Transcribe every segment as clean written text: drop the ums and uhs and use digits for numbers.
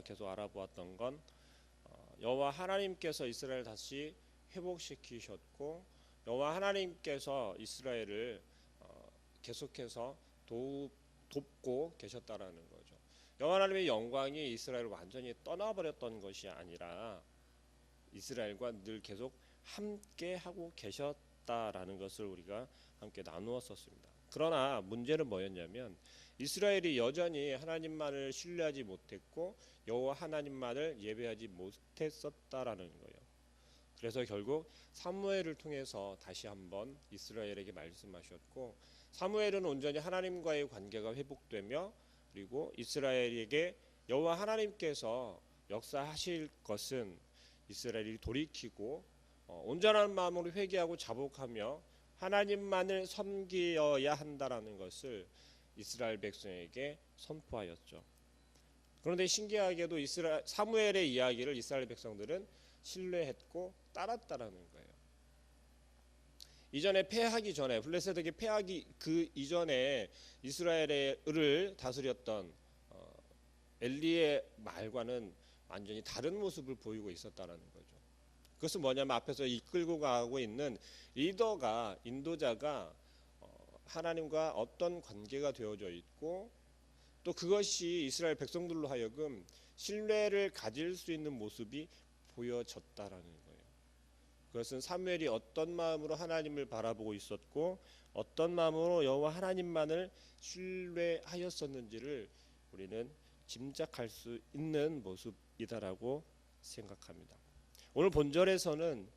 계속 알아보았던 건 여호와 하나님께서 이스라엘을 다시 회복시키셨고 여호와 하나님께서 이스라엘을 계속해서 돕고 계셨다라는 거죠. 여호와 하나님의 영광이 이스라엘을 완전히 떠나버렸던 것이 아니라 이스라엘과 늘 계속 함께 하고 계셨다라는 것을 우리가 함께 나누었었습니다. 그러나 문제는 뭐였냐면 이스라엘이 여전히 하나님만을 신뢰하지 못했고 여호와 하나님만을 예배하지 못했었다라는 거예요. 그래서 결국 사무엘을 통해서 다시 한번 이스라엘에게 말씀하셨고 사무엘은 온전히 하나님과의 관계가 회복되며 그리고 이스라엘에게 여호와 하나님께서 역사하실 것은 이스라엘이 돌이키고 온전한 마음으로 회개하고 자복하며 하나님만을 섬기어야 한다라는 것을 이스라엘 백성에게 선포하였죠. 그런데 신기하게도 사무엘의 이야기를 이스라엘 백성들은 신뢰했고 따랐다라는 거예요. 이전에 패하기 전에 블레셋에게 패하기 그 이전에 이스라엘을 다스렸던 엘리의 말과는 완전히 다른 모습을 보이고 있었다라는 거죠. 그것은 뭐냐면 앞에서 이끌고 가고 있는 리더가 인도자가 하나님과 어떤 관계가 되어져 있고 또 그것이 이스라엘 백성들로 하여금 신뢰를 가질 수 있는 모습이 보여졌다라는 거예요. 그것은 사무엘이 어떤 마음으로 하나님을 바라보고 있었고 어떤 마음으로 여호와 하나님만을 신뢰하였었는지를 우리는 짐작할 수 있는 모습이다라고 생각합니다. 오늘 본절에서는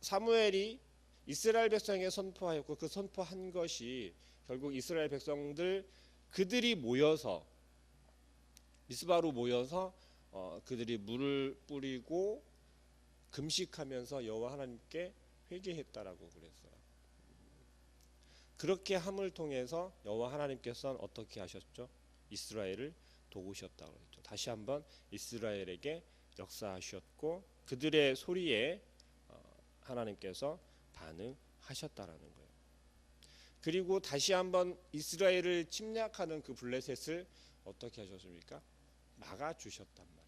사무엘이 이스라엘 백성에게 선포하였고 그 선포한 것이 결국 이스라엘 백성들 그들이 모여서 미스바로 모여서 그들이 물을 뿌리고 금식하면서 여호와 하나님께 회개했다라고 그랬어요. 그렇게 함을 통해서 여호와 하나님께서는 어떻게 하셨죠? 이스라엘을 도우셨다고 그랬죠. 다시 한번 이스라엘에게 역사하셨고 그들의 소리에 하나님께서 반응하셨다라는 거예요. 그리고 다시 한번 이스라엘을 침략하는 그 블레셋을 어떻게 하셨습니까? 막아주셨단 말이에요.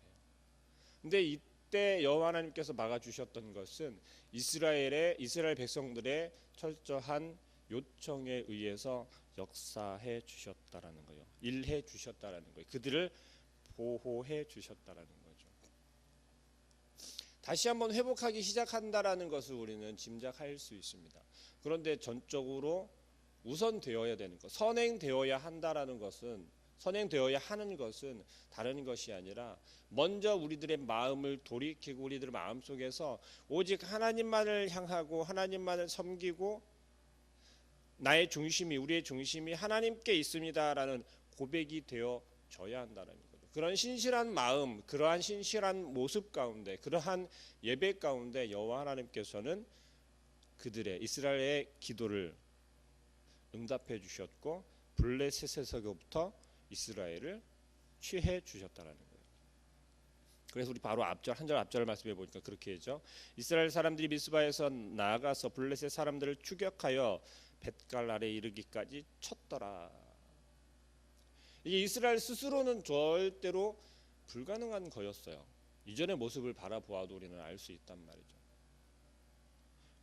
근데 이때 여호와 하나님께서 막아주셨던 것은 이스라엘 백성들의 철저한 요청에 의해서 역사해 주셨다라는 거예요. 일해 주셨다라는 거예요. 그들을 보호해 주셨다라는 거죠. 다시 한번 회복하기 시작한다라는 것을 우리는 짐작할 수 있습니다. 그런데 전적으로 우선되어야 되는 것, 선행되어야 한다라는 것은 선행되어야 하는 것은 다른 것이 아니라 먼저 우리들의 마음을 돌이키고 우리들의 마음속에서 오직 하나님만을 향하고 하나님만을 섬기고 나의 중심이 우리의 중심이 하나님께 있습니다라는 고백이 되어져야 한다는 거죠. 그런 신실한 마음, 그러한 신실한 모습 가운데 그러한 예배 가운데 여호와 하나님께서는 그들의 이스라엘의 기도를 응답해 주셨고 블레셋에서부터 이스라엘을 취해 주셨다라는 거예요. 그래서 우리 바로 앞절 한 절 앞절을 말씀해 보니까 그렇게 하죠. 이스라엘 사람들이 미스바에서 나아가서 블레셋 사람들을 추격하여 벳갈 아래 이르기까지 쳤더라. 이게 이스라엘 스스로는 절대로 불가능한 거였어요. 이전의 모습을 바라보아도 우리는 알 수 있단 말이죠.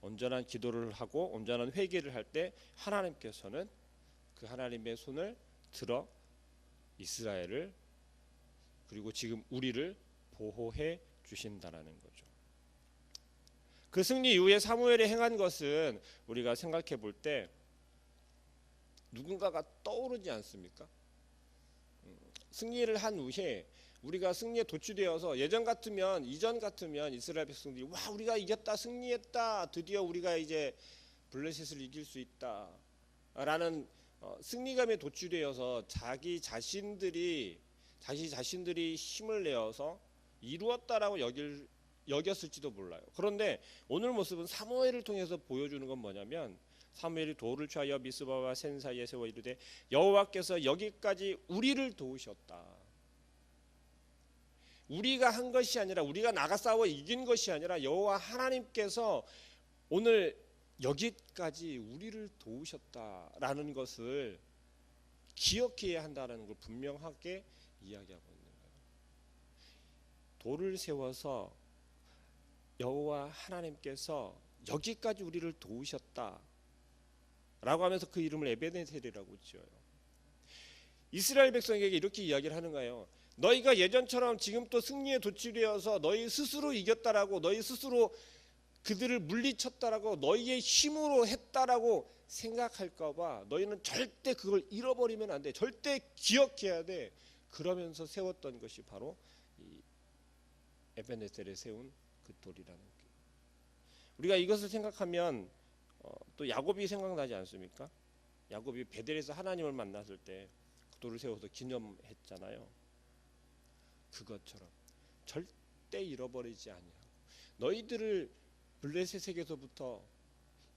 온전한 기도를 하고 온전한 회개를 할 때 하나님께서는 그 하나님의 손을 들어 이스라엘을 그리고 지금 우리를 보호해 주신다라는 거죠. 그 승리 이후에 사무엘이 행한 것은 우리가 생각해 볼 때 누군가가 떠오르지 않습니까? 승리를 한 후에 우리가 승리에 도취되어서 이전 같으면 이스라엘 백성들이 와 우리가 이겼다 승리했다 드디어 우리가 이제 블레셋을 이길 수 있다라는 승리감에 도취되어서 자기 자신들이 힘을 내어서 이루었다라고 여겼을지도 몰라요. 그런데 오늘 모습은 사무엘을 통해서 보여주는 건 뭐냐면 사무엘이 돌을 취하여 미스바와 센 사이에 세워 이르되 여호와께서 여기까지 우리를 도우셨다. 우리가 한 것이 아니라 우리가 나가 싸워 이긴 것이 아니라 여호와 하나님께서 오늘 여기까지 우리를 도우셨다라는 것을 기억해야 한다는 걸 분명하게 이야기하고 있는 거예요. 돌을 세워서 여호와 하나님께서 여기까지 우리를 도우셨다 라고 하면서 그 이름을 에베네셀이라고 지어요. 이스라엘 백성에게 이렇게 이야기를 하는 거예요. 너희가 예전처럼 지금 또 승리에 도취되어서 너희 스스로 이겼다라고, 너희 스스로 그들을 물리쳤다라고, 너희의 힘으로 했다라고 생각할까봐 너희는 절대 그걸 잃어버리면 안 돼. 절대 기억해야 돼. 그러면서 세웠던 것이 바로 이 에베네셀에 세운 그 돌이라는 거예요. 우리가 이것을 생각하면 또 야곱이 생각나지 않습니까? 야곱이 베델에서 하나님을 만났을 때 그 돌을 세워서 기념했잖아요. 그것처럼 절대 잃어버리지 아니하고 너희들을 블레셋에게서부터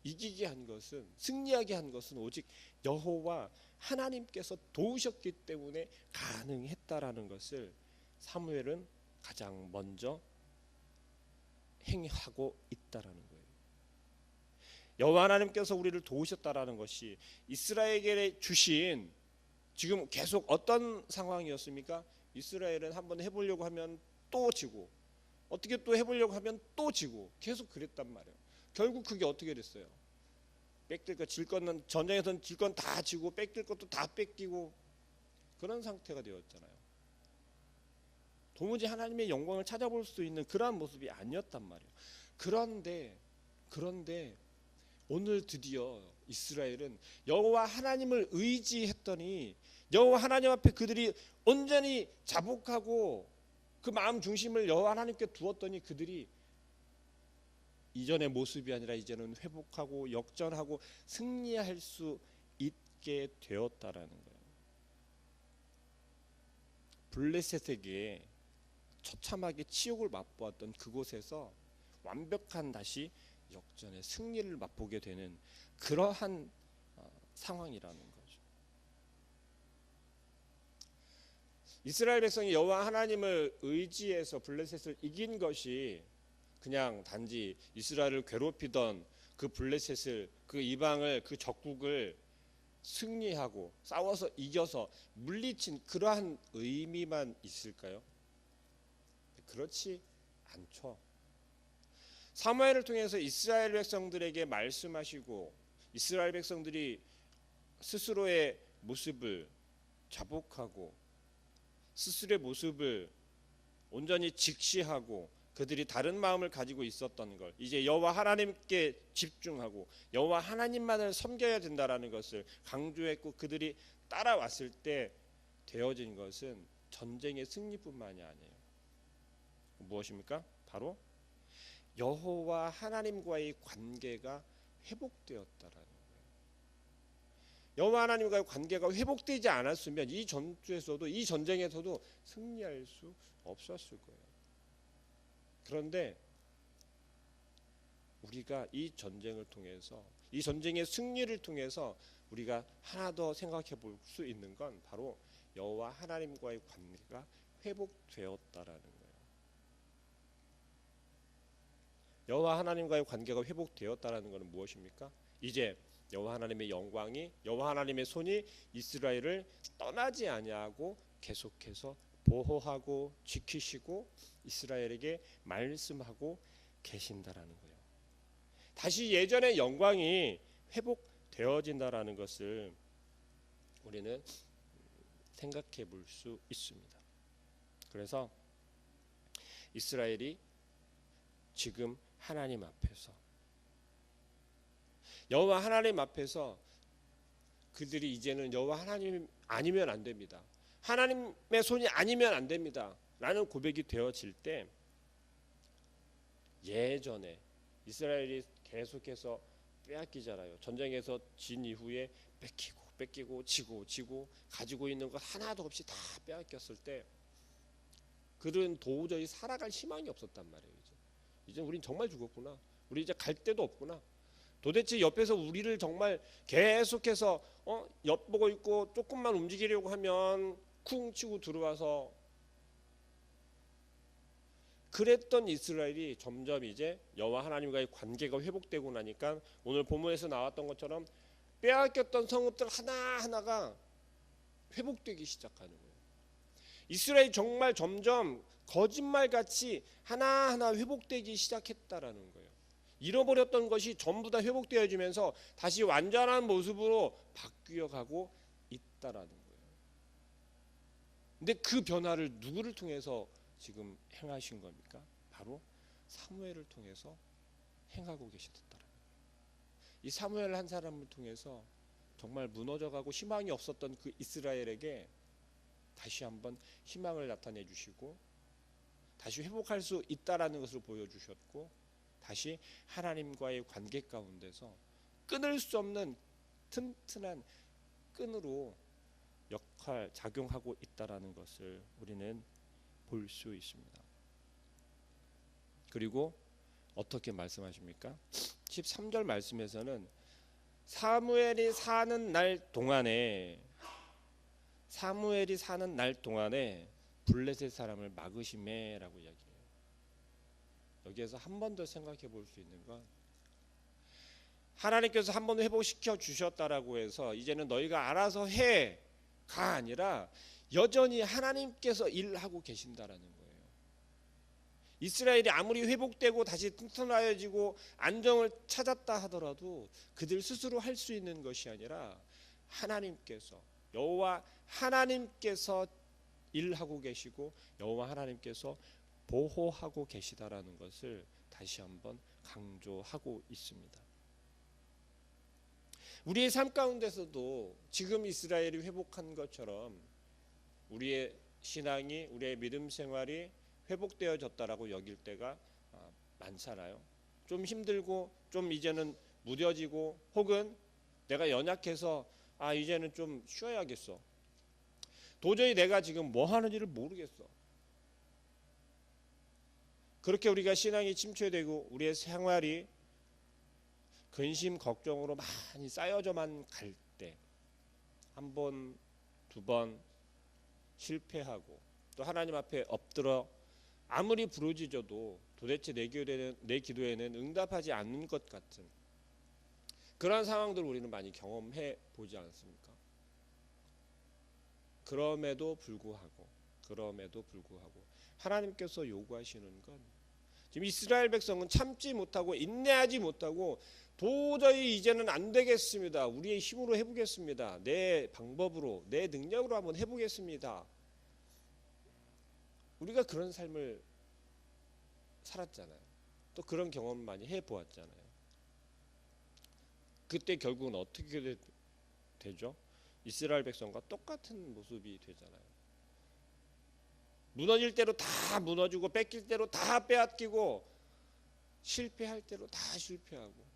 이기게 한 것은, 승리하게 한 것은 오직 여호와 하나님께서 도우셨기 때문에 가능했다라는 것을 사무엘은 가장 먼저 행하고 있다라는 거예요. 여호와 하나님께서 우리를 도우셨다라는 것이 이스라엘에게 주신, 지금 계속 어떤 상황이었습니까? 이스라엘은 한번 해보려고 하면 또 지고, 어떻게 또 해보려고 하면 또 지고, 계속 그랬단 말이에요. 결국 그게 어떻게 됐어요? 뺏길 거, 질 거는, 전쟁에서는 질 건 다 지고 뺏길 것도 다 뺏기고 그런 상태가 되었잖아요. 도무지 하나님의 영광을 찾아볼 수 있는 그러한 모습이 아니었단 말이에요. 그런데 오늘 드디어 이스라엘은 여호와 하나님을 의지했더니, 여호와 하나님 앞에 그들이 온전히 자복하고 그 마음 중심을 여호와 하나님께 두었더니 그들이 이전의 모습이 아니라 이제는 회복하고 역전하고 승리할 수 있게 되었다라는 거예요. 블레셋에게 처참하게 치욕을 맛보았던 그곳에서 완벽한 다시 역전의 승리를 맛보게 되는 그러한 상황이라는 거죠. 이스라엘 백성이 여호와 하나님을 의지해서 블레셋을 이긴 것이 그냥 단지 이스라엘을 괴롭히던 그 블레셋을, 그 이방을, 그 적국을 승리하고 싸워서 이겨서 물리친 그러한 의미만 있을까요? 그렇지 않죠. 사무엘을 통해서 이스라엘 백성들에게 말씀하시고, 이스라엘 백성들이 스스로의 모습을 자복하고 스스로의 모습을 온전히 직시하고 그들이 다른 마음을 가지고 있었던 걸 이제 여호와 하나님께 집중하고 여호와 하나님만을 섬겨야 된다라는 것을 강조했고, 그들이 따라왔을 때 되어진 것은 전쟁의 승리뿐만이 아니에요. 무엇입니까? 바로 여호와 하나님과의 관계가 회복되었다라는 거예요. 여호와 하나님과의 관계가 회복되지 않았으면 이 전투에서도, 이 전쟁에서도 승리할 수 없었을 거예요. 그런데 우리가 이 전쟁을 통해서, 이 전쟁의 승리를 통해서 우리가 하나 더 생각해 볼 수 있는 건 바로 여호와 하나님과의 관계가 회복되었다라는 거예요. 여호와 하나님과의 관계가 회복되었다라는 것은 무엇입니까? 이제 여호와 하나님의 영광이, 여호와 하나님의 손이 이스라엘을 떠나지 아니하고 계속해서 보호하고 지키시고 이스라엘에게 말씀하고 계신다라는 거예요. 다시 예전의 영광이 회복되어진다라는 것을 우리는 생각해 볼 수 있습니다. 그래서 이스라엘이 지금 하나님 앞에서, 여호와 하나님 앞에서 그들이 이제는 여호와 하나님 아니면 안 됩니다. 하나님의 손이 아니면 안 됩니다. 라는 고백이 되어질 때, 예전에 이스라엘이 계속해서 빼앗기잖아요. 전쟁에서 진 이후에 뺏기고 지고 가지고 있는 것 하나도 없이 다 빼앗겼을 때 그들은 도저히 살아갈 희망이 없었단 말이에요. 이제 우린 정말 죽었구나. 우리 이제 갈 데도 없구나. 도대체 옆에서 우리를 정말 계속해서 엿보고 있고 조금만 움직이려고 하면 쿵 치고 들어와서, 그랬던 이스라엘이 점점 이제 여호와 하나님과의 관계가 회복되고 나니까 오늘 본문에서 나왔던 것처럼 빼앗겼던 성읍들 하나하나가 회복되기 시작하는 거예요. 이스라엘이 정말 점점 거짓말같이 하나하나 회복되기 시작했다라는 거예요. 잃어버렸던 것이 전부 다 회복되어지면서 다시 완전한 모습으로 바뀌어가고 있다라는 거예요. 근데 그 변화를 누구를 통해서 지금 행하신 겁니까? 바로 사무엘을 통해서 행하고 계셨다라는 거예요. 이 사무엘 한 사람을 통해서 정말 무너져가고 희망이 없었던 그 이스라엘에게 다시 한번 희망을 나타내 주시고 다시 회복할 수 있다라는 것을 보여주셨고 다시 하나님과의 관계 가운데서 끊을 수 없는 튼튼한 끈으로 작용하고 있다라는 것을 우리는 볼 수 있습니다. 그리고 어떻게 말씀하십니까? 13절 말씀에서는 사무엘이 사는 날 동안에 블레셋 사람을 막으심에라고 이야기해요. 여기에서 한 번 더 생각해 볼 수 있는 건 하나님께서 한 번 회복시켜 주셨다라고 해서 이제는 너희가 알아서 해가 아니라 여전히 하나님께서 일하고 계신다라는 거예요. 이스라엘이 아무리 회복되고 다시 튼튼하여지고 안정을 찾았다 하더라도 그들 스스로 할 수 있는 것이 아니라 하나님께서 여호와 하나님께서 일하고 계시고 여호와 하나님께서 보호하고 계시다라는 것을 다시 한번 강조하고 있습니다. 우리의 삶 가운데서도 지금 이스라엘이 회복한 것처럼 우리의 신앙이 우리의 믿음 생활이 회복되어졌다라고 여길 때가 많잖아요. 좀 힘들고 좀 이제는 무뎌지고 혹은 내가 연약해서 이제는 좀 쉬어야겠어. 도저히 내가 지금 뭐 하는지를 모르겠어. 그렇게 우리가 신앙이 침체되고 우리의 생활이 근심 걱정으로 많이 쌓여져만 갈 때 한 번, 두 번 실패하고 또 하나님 앞에 엎드려 아무리 부르짖어도 도대체 내 기도에는 응답하지 않는 것 같은 그런 상황들을 우리는 많이 경험해 보지 않습니까? 그럼에도 불구하고 하나님께서 요구하시는 건 지금 이스라엘 백성은 참지 못하고 인내하지 못하고 도저히 이제는 안 되겠습니다. 우리의 힘으로 해보겠습니다. 내 방법으로 내 능력으로 한번 해보겠습니다. 우리가 그런 삶을 살았잖아요. 또 그런 경험 많이 해보았잖아요. 그때 결국은 어떻게 되죠? 이스라엘 백성과 똑같은 모습이 되잖아요. 무너질 대로 다 무너지고 뺏길 대로 다 빼앗기고 실패할 대로 다 실패하고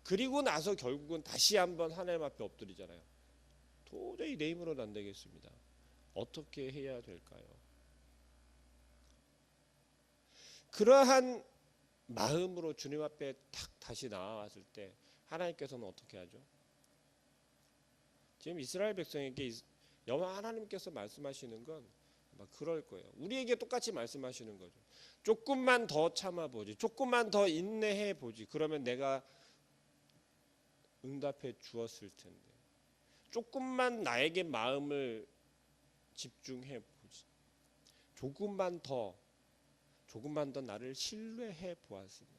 그리고 나서 결국은 다시 한번 하나님 앞에 엎드리잖아요. 도저히 내 힘으로는 안 되겠습니다. 어떻게 해야 될까요? 그러한 마음으로 주님 앞에 탁 다시 나왔을 때 하나님께서는 어떻게 하죠? 지금 이스라엘 백성에게 여호와 하나님께서 말씀하시는 건 막 그럴 거예요. 우리에게 똑같이 말씀하시는 거죠. 조금만 더 참아보지, 조금만 더 인내해 보지. 그러면 내가 응답해 주었을 텐데. 조금만 나에게 마음을 집중해 보지. 조금만 더 나를 신뢰해 보았으면.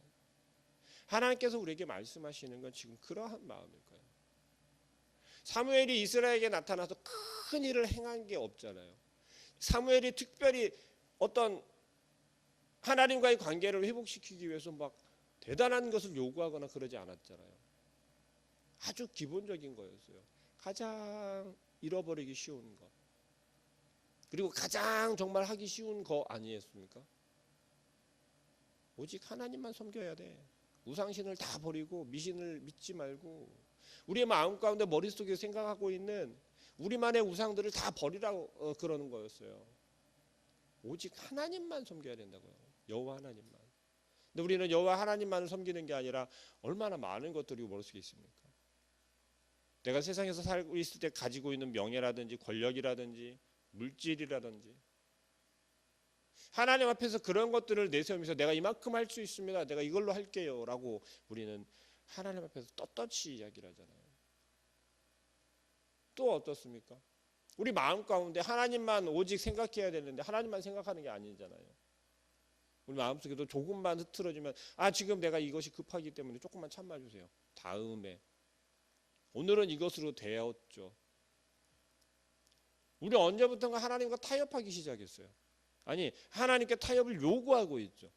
하나님께서 우리에게 말씀하시는 건 지금 그러한 마음일 거예요. 사무엘이 이스라엘에게 나타나서 큰 일을 행한 게 없잖아요. 사무엘이 특별히 어떤 하나님과의 관계를 회복시키기 위해서 막 대단한 것을 요구하거나 그러지 않았잖아요. 아주 기본적인 거였어요. 가장 잃어버리기 쉬운 것. 그리고 가장 정말 하기 쉬운 거 아니었습니까? 오직 하나님만 섬겨야 돼. 우상신을 다 버리고 미신을 믿지 말고 우리의 마음 가운데 머릿속에 생각하고 있는 우리만의 우상들을 다 버리라고 그러는 거였어요. 오직 하나님만 섬겨야 된다고요. 여호와 하나님만. 근데 우리는 여호와 하나님만을 섬기는 게 아니라 얼마나 많은 것들이 머릿속에 있습니까? 내가 세상에서 살고 있을 때 가지고 있는 명예라든지 권력이라든지 물질이라든지 하나님 앞에서 그런 것들을 내세우면서 내가 이만큼 할 수 있습니다. 내가 이걸로 할게요 라고 우리는 하나님 앞에서 떳떳이 이야기를 하잖아요. 또 어떻습니까? 우리 마음 가운데 하나님만 오직 생각해야 되는데 하나님만 생각하는 게 아니잖아요. 우리 마음속에도 조금만 흐트러지면 지금 내가 이것이 급하기 때문에 조금만 참아주세요. 다음에 오늘은 이것으로 되었죠. 우리 언제부턴가 하나님과 타협하기 시작했어요. 아니 하나님께 타협을 요구하고 있죠.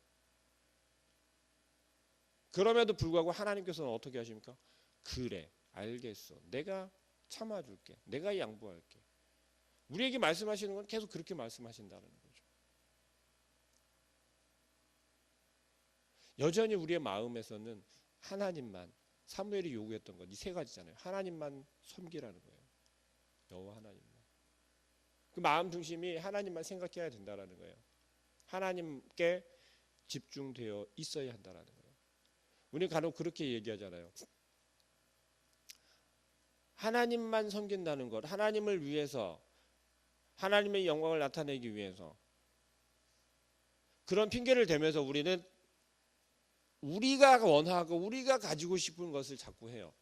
그럼에도 불구하고 하나님께서는 어떻게 하십니까? 그래 알겠어. 내가 참아줄게. 내가 양보할게. 우리에게 말씀하시는 건 계속 그렇게 말씀하신다는 거죠. 여전히 우리의 마음에서는 하나님만, 사무엘이 요구했던 것 이 세 가지잖아요. 하나님만 섬기라는 거예요. 여호와 하나님만. 그 마음 중심이 하나님만 생각해야 된다라는 거예요. 하나님께 집중되어 있어야 한다라는 거예요. 우리는 간혹 그렇게 얘기하잖아요. 하나님만 섬긴다는 것, 하나님을 위해서, 하나님의 영광을 나타내기 위해서 그런 핑계를 대면서 우리는 우리가 원하고 우리가 가지고 싶은 것을 자꾸 해요.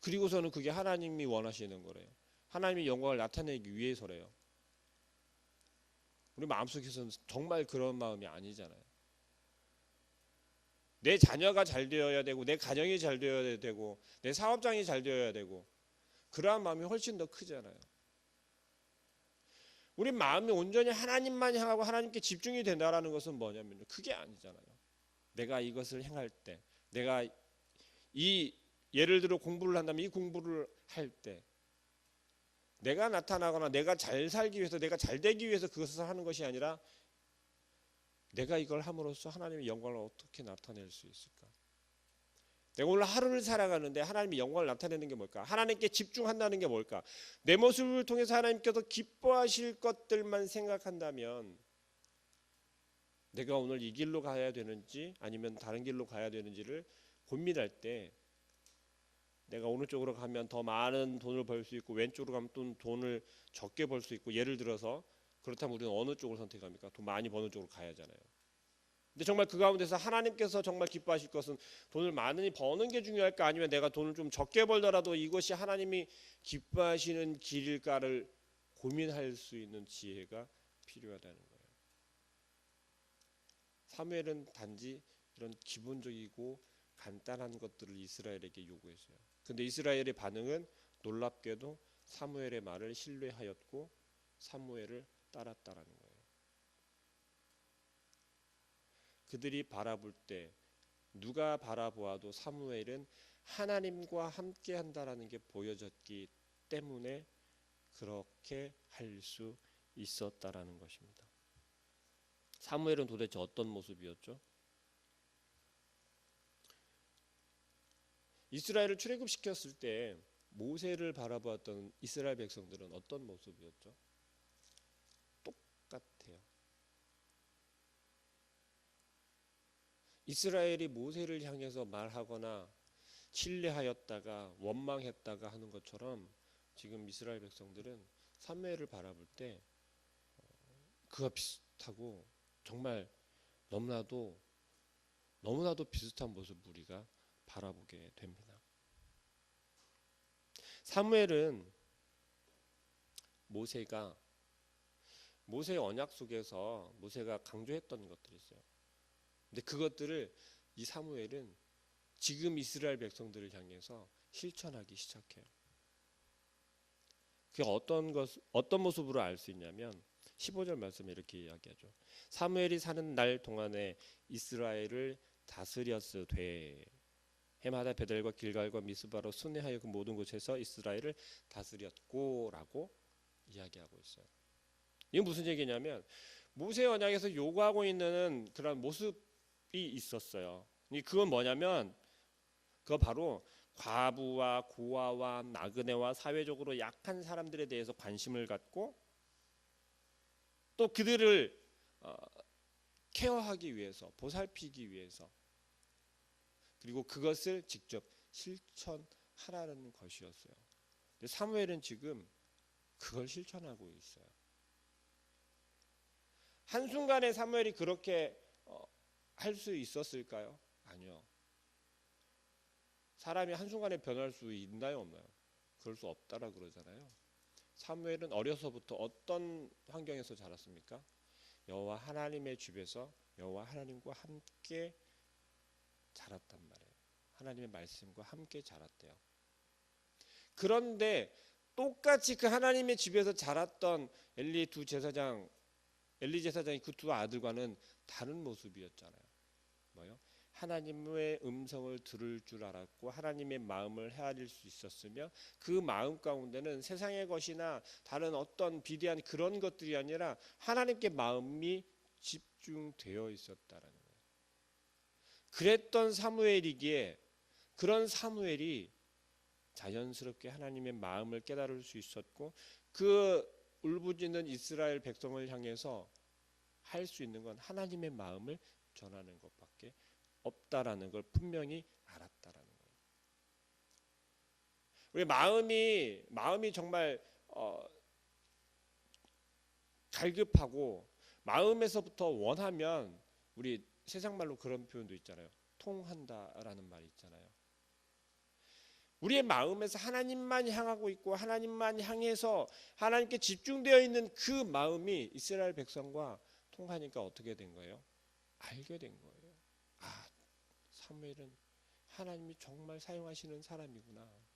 그리고서는 그게 하나님이 원하시는 거래요. 하나님의 영광을 나타내기 위해서래요. 우리 마음속에서는 정말 그런 마음이 아니잖아요. 내 자녀가 잘 되어야 되고 내 가정이 잘 되어야 되고 내 사업장이 잘 되어야 되고 그러한 마음이 훨씬 더 크잖아요. 우리 마음이 온전히 하나님만 향하고 하나님께 집중이 된다는 것은 뭐냐면요. 그게 아니잖아요. 내가 이것을 행할 때 내가 예를 들어 공부를 한다면 이 공부를 할 때 내가 나타나거나 내가 잘 살기 위해서 내가 잘 되기 위해서 그것을 하는 것이 아니라 내가 이걸 함으로써 하나님의 영광을 어떻게 나타낼 수 있을까? 내가 오늘 하루를 살아가는데 하나님의 영광을 나타내는 게 뭘까? 하나님께 집중한다는 게 뭘까? 내 모습을 통해서 하나님께서 기뻐하실 것들만 생각한다면 내가 오늘 이 길로 가야 되는지 아니면 다른 길로 가야 되는지를 고민할 때 내가 오른쪽으로 가면 더 많은 돈을 벌 수 있고 왼쪽으로 가면 또 돈을 적게 벌 수 있고 예를 들어서 그렇다면 우리는 어느 쪽을 선택합니까? 돈 많이 버는 쪽으로 가야 하잖아요. 근데 정말 그 가운데서 하나님께서 정말 기뻐하실 것은 돈을 많이 버는 게 중요할까 아니면 내가 돈을 좀 적게 벌더라도 이것이 하나님이 기뻐하시는 길일까를 고민할 수 있는 지혜가 필요하다는 거예요. 사무엘은 단지 이런 기본적이고 간단한 것들을 이스라엘에게 요구했어요. 근데 이스라엘의 반응은 놀랍게도 사무엘의 말을 신뢰하였고 사무엘을 따랐다라는 거예요. 그들이 바라볼 때 누가 바라보아도 사무엘은 하나님과 함께 한다라는 게 보여졌기 때문에 그렇게 할 수 있었다라는 것입니다. 사무엘은 도대체 어떤 모습이었죠? 이스라엘을 출애굽시켰을 때 모세를 바라보았던 이스라엘 백성들은 어떤 모습이었죠? 똑같아요. 이스라엘이 모세를 향해서 말하거나 신뢰하였다가 원망했다가 하는 것처럼 지금 이스라엘 백성들은 사무엘을 바라볼 때 그와 비슷하고 정말 너무나도 비슷한 모습 우리가 바라보게 됩니다. 사무엘은 모세의 언약 속에서 모세가 강조했던 것들이 있어요. 근데 그것들을 이 사무엘은 지금 이스라엘 백성들을 향해서 실천하기 시작해요. 그게 어떤 모습으로 알 수 있냐면 15절 말씀에 이렇게 이야기하죠. 사무엘이 사는 날 동안에 이스라엘을 다스렸으되 해마다 베델과 길갈과 미스바로 순회하여 그 모든 곳에서 이스라엘을 다스렸고라고 이야기하고 있어요. 이게 무슨 얘기냐면 모세 언약에서 요구하고 있는 그런 모습이 있었어요. 그건 뭐냐면 그거 바로 과부와 고아와 나그네와 사회적으로 약한 사람들에 대해서 관심을 갖고 또 그들을 케어하기 위해서 보살피기 위해서 그리고 그것을 직접 실천하라는 것이었어요. 근데 사무엘은 지금 그걸 실천하고 있어요. 한순간에 사무엘이 그렇게 할 수 있었을까요? 아니요. 사람이 한순간에 변할 수 있나요 없나요? 그럴 수 없다라 그러잖아요. 사무엘은 어려서부터 어떤 환경에서 자랐습니까? 여호와 하나님의 집에서 여호와 하나님과 함께 자랐단 말이에요. 하나님의 말씀과 함께 자랐대요. 그런데 똑같이 그 하나님의 집에서 자랐던 엘리 제사장이 그 두 아들과는 다른 모습이었잖아요. 뭐요? 하나님의 음성을 들을 줄 알았고 하나님의 마음을 헤아릴 수 있었으며 그 마음 가운데는 세상의 것이나 다른 어떤 비대한 그런 것들이 아니라 하나님께 마음이 집중되어 있었다라는 거예요. 그랬던 사무엘이기에 그런 사무엘이 자연스럽게 하나님의 마음을 깨달을 수 있었고 그 울부짖는 이스라엘 백성을 향해서 할 수 있는 건 하나님의 마음을 전하는 것밖에 없다라는 걸 분명히 알았다라는 거예요. 우리 마음이 정말 갈급하고 마음에서부터 원하면 우리 세상 말로 그런 표현도 있잖아요. 통한다라는 말이 있잖아요. 우리의 마음에서 하나님만 향하고 있고 하나님만 향해서 하나님께 집중되어 있는 그 마음이 이스라엘 백성과 통하니까 어떻게 된 거예요? 알게 된 거예요. 아, 사무엘은 하나님이 정말 사용하시는 사람이구나.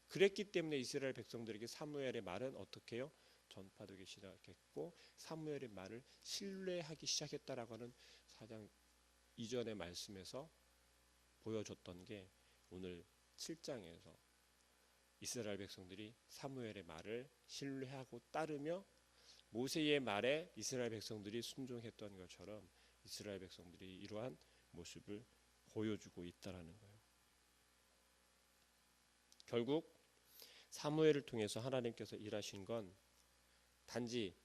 그랬기 때문에 이스라엘 백성들에게 사무엘의 말은 어떻게 해요? 전파되기 시작했고 사무엘의 말을 신뢰하기 시작했다라고 하는 4장 이전의 말씀에서 보여줬던 게 오늘 7장에서 이스라엘 백성들이 사무엘의 말을 신뢰하고 따르며 모세의 말에 이스라엘 백성들이 순종했던 것처럼 이스라엘 백성들이 이러한 모습을 보여주고 있다라는 거예요. 결국 사무엘을 통해서 하나님께서 일하신 건 단지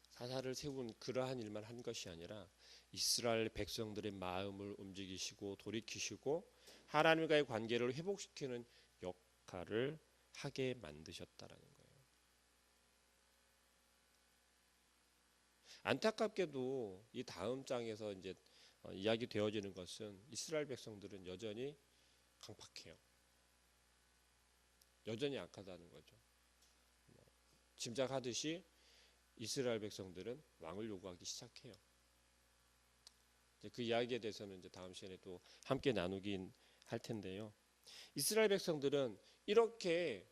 사사를 세운 그러한 일만 한 것이 아니라 이스라엘 백성들의 마음을 움직이시고 돌이키시고 하나님과의 관계를 회복시키는 역할을 하게 만드셨다라는 거예요. 안타깝게도 이 다음 장에서 이제 이야기 되어지는 것은 이스라엘 백성들은 여전히 강팍해요. 여전히 약하다는 거죠. 짐작하듯이 이스라엘 백성들은 왕을 요구하기 시작해요. 그 이야기에 대해서는 이제 다음 시간에 또 함께 나누긴 할 텐데요. 이스라엘 백성들은 이렇게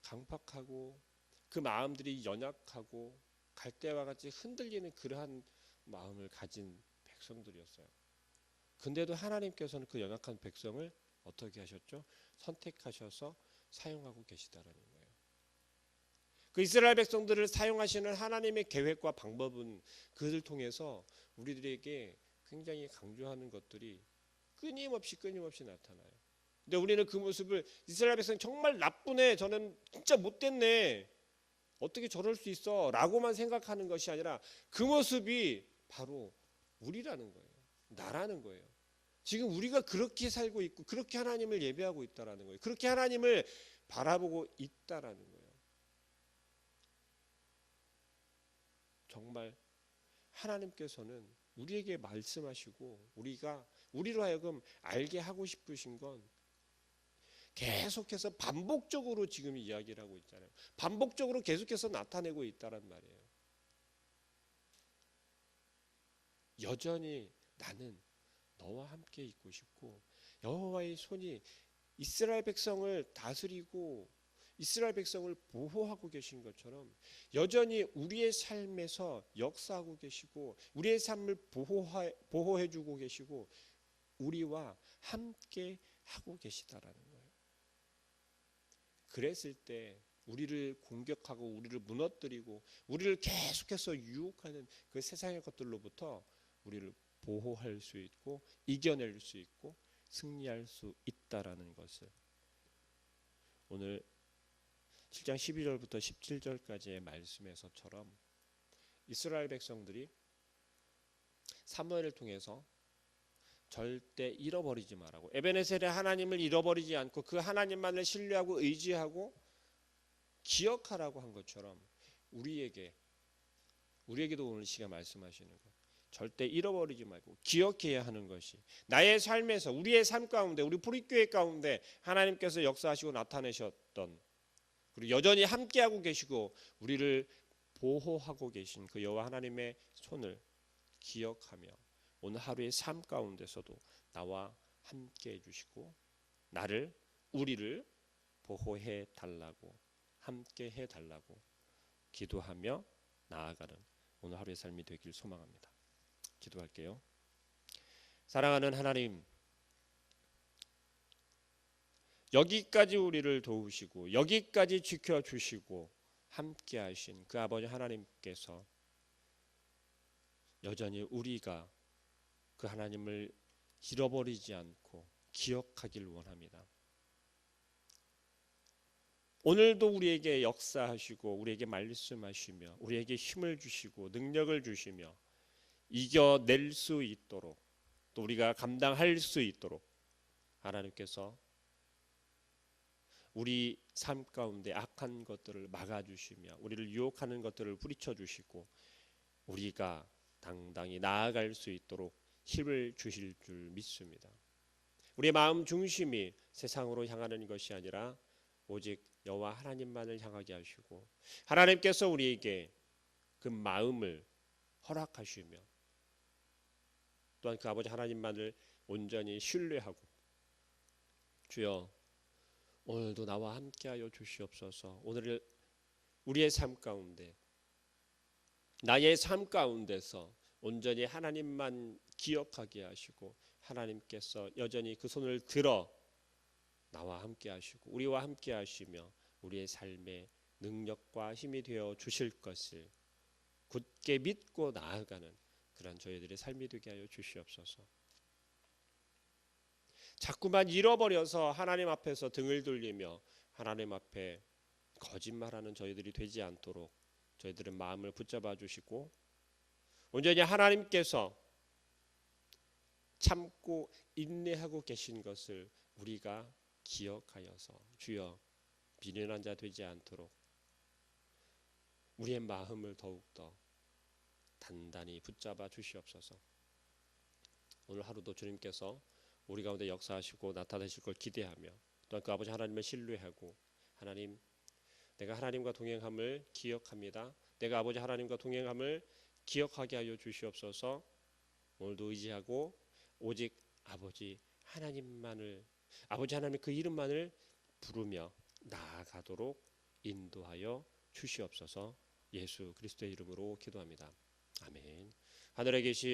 강팍하고 그 마음들이 연약하고 갈대와 같이 흔들리는 그러한 마음을 가진 백성들이었어요. 근데도 하나님께서는 그 연약한 백성을 어떻게 하셨죠? 선택하셔서 사용하고 계시다라는 거예요. 그 이스라엘 백성들을 사용하시는 하나님의 계획과 방법은 그들 통해서 우리들에게 굉장히 강조하는 것들이 끊임없이 나타나요. 근데 우리는 그 모습을 이스라엘 백성 정말 나쁘네, 저는 진짜 못됐네, 어떻게 저럴 수 있어 라고만 생각하는 것이 아니라 그 모습이 바로 우리라는 거예요. 나라는 거예요. 지금 우리가 그렇게 살고 있고 그렇게 하나님을 예배하고 있다라는 거예요. 그렇게 하나님을 바라보고 있다라는 거예요. 정말 하나님께서는 우리에게 말씀하시고 우리로 하여금 알게 하고 싶으신 건 계속해서 반복적으로 지금 이야기를 하고 있잖아요. 반복적으로 계속해서 나타내고 있다란 말이에요. 여전히 나는 너와 함께 있고 싶고 여호와의 손이 이스라엘 백성을 다스리고 이스라엘 백성을 보호하고 계신 것처럼 여전히 우리의 삶에서 역사하고 계시고 우리의 삶을 보호해주고 계시고 우리와 함께 하고 계시다라는 거예요. 그랬을 때 우리를 공격하고 우리를 무너뜨리고 우리를 계속해서 유혹하는 그 세상의 것들로부터 우리를 보호할 수 있고 이겨낼 수 있고 승리할 수 있다라는 것을 오늘 7장 12절부터 17절까지의 말씀에서처럼 이스라엘 백성들이 사무엘을 통해서 절대 잃어버리지 말라고, 에베네셀의 하나님을 잃어버리지 않고 그 하나님만을 신뢰하고 의지하고 기억하라고 한 것처럼 우리에게도 오늘 시간 말씀하시는 것, 절대 잃어버리지 말고 기억해야 하는 것이 나의 삶에서 우리의 삶 가운데 우리 프리교회 가운데 하나님께서 역사하시고 나타내셨던 그리고 여전히 함께하고 계시고 우리를 보호하고 계신 그 여호와 하나님의 손을 기억하며 오늘 하루의 삶 가운데서도 나와 함께해 주시고 나를 우리를 보호해 달라고 함께해 달라고 기도하며 나아가는 오늘 하루의 삶이 되길 소망합니다. 기도할게요. 사랑하는 하나님, 여기까지 우리를 도우시고 여기까지 지켜주시고 함께하신 그 아버지 하나님께서 여전히 우리가 그 하나님을 잃어버리지 않고 기억하길 원합니다. 오늘도 우리에게 역사하시고 우리에게 말씀하시며 우리에게 힘을 주시고 능력을 주시며 이겨낼 수 있도록 또 우리가 감당할 수 있도록 하나님께서 우리 삶 가운데 악한 것들을 막아주시며 우리를 유혹하는 것들을 뿌리쳐주시고 우리가 당당히 나아갈 수 있도록 힘을 주실 줄 믿습니다. 우리의 마음 중심이 세상으로 향하는 것이 아니라 오직 여호와 하나님만을 향하게 하시고 하나님께서 우리에게 그 마음을 허락하시며 또한 그 아버지 하나님만을 온전히 신뢰하고 주여 오늘도 나와 함께하여 주시옵소서. 오늘 우리의 삶 가운데 나의 삶 가운데서 온전히 하나님만 기억하게 하시고 하나님께서 여전히 그 손을 들어 나와 함께 하시고 우리와 함께 하시며 우리의 삶의 능력과 힘이 되어 주실 것을 굳게 믿고 나아가는 그런 저희들의 삶이 되게 하여 주시옵소서. 자꾸만 잃어버려서 하나님 앞에서 등을 돌리며 하나님 앞에 거짓말하는 저희들이 되지 않도록 저희들의 마음을 붙잡아 주시고 온전히 하나님께서 참고 인내하고 계신 것을 우리가 기억하여서 주여 미련한 자 되지 않도록 우리의 마음을 더욱더 단단히 붙잡아 주시옵소서. 오늘 하루도 주님께서 우리 가운데 역사하시고 나타내실 걸 기대하며 또한 그 아버지 하나님을 신뢰하고 하나님 내가 하나님과 동행함을 기억합니다. 내가 아버지 하나님과 동행함을 기억하게 하여 주시옵소서. 오늘도 의지하고 오직 아버지 하나님만을 아버지 하나님 그 이름만을 부르며 나아가도록 인도하여 주시옵소서. 예수 그리스도의 이름으로 기도합니다. 아멘. 하늘에 계신